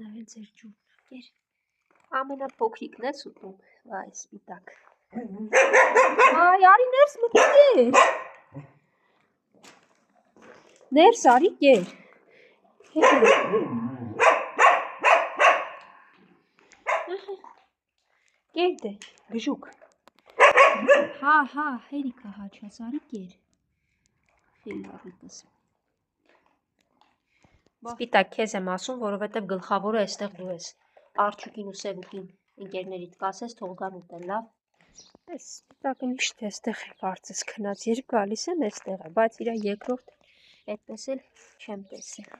Նայել ձեր ջուրն, կեր։ Ամենափոքրիկն ես ուտում, վայ, սպիտակ։ Այ, արի ներս մտի կեր։ Ներս արի կեր։ Կեր դե, գժուկ։ Հա, հերիքա հաչաս, արի կեր։ Խելավիտս։ Սպիտակ քեզ եմ ասում, որովհետև գլխավորը այստեղ դու ես։ Արջուկին ու Սևուկին ընկերներիդ կասես, թող գան ուտեն, լավ։ Այս սպիտակը միշտ էստեղ է կարծես քնած, երբ գալիս եմ էստեղ է, բայց իրա երկրորդ այդպես էլ չեմ տեսել։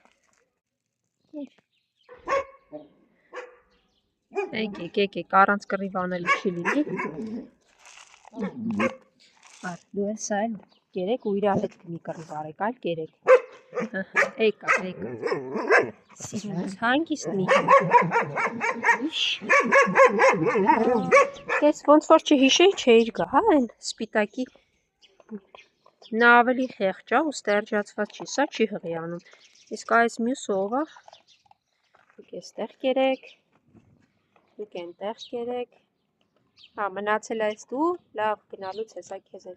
Եկեք, առանց կռիվ անելու չի լինի։ Դու էլ սա էլ կերեք ու իրա հետ մի կռիվ արեք, այլ կերեք։ Եկա։ Սիրունս հանգիստ մի Կես ոնց որ չհիշեի չէիր գա, հա են սպիտակի նա ավելի խեղճ է ու ստերջացված չի, սա չի հղի անում։ Իսկ այս մյուսը ով է։ Դուք էստեղ կերեք, դուք ենտեղ կերեք։ Հա, մնացել այս դու, լավ գնալուց հեսա քեզ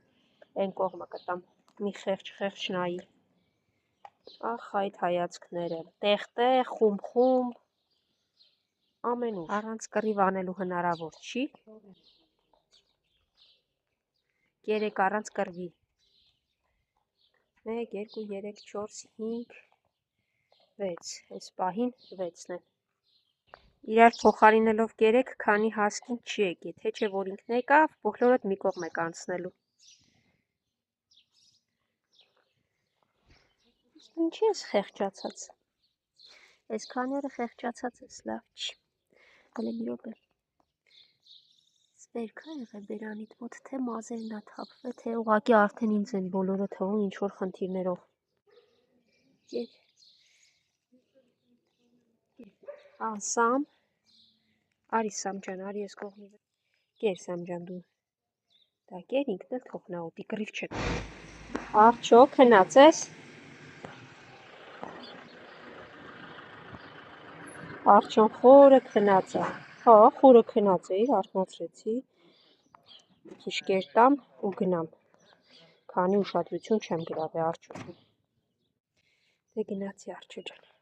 են կողմը կտամ, մի խեղճ նայի։ Ախ այդ հայացքները, տեղ, խումբ, ամենուր, առանց կռիվ անելու հնարավոր չի։ Կերեք առանց կռվի։ 1, 2, 3, 4, 5, 6, այս պահին 6-ն է։ Իրար փոխարինելով կերեք, քանի հասկին չի եկի, թե չէ որ ինքն եկավ, բոլորդ մի կողմ եք անցնելու։ Ինչի ես խեղճացած։ Այս քանի օրը խեղճացած ես, լավ չի։ Հələ մի րոպե։ Սպերքա եղե բերանիդ մոտ, թե մազերն ա թափվել, թե ուղղակի արդեն ինձ են բոլորը թվում ինչ-որ խնդիրներով։ Սամ, արի Սամ ջան, արի ես կողմի։ Կեր Սամ ջան դու։ Դա կեր ինքն էլ թող նա ուտի, կռիվ չեք։ Արդյոք հնաց ես։ Արջոն խորը քնած է։ Հա, խորը քնած է, արթնացրեցի։ Մի քիչ կերտամ ու գնամ։ Քանի ուշադրություն չեմ գրավել արջուկին։ Դե գնացի արջո ջան։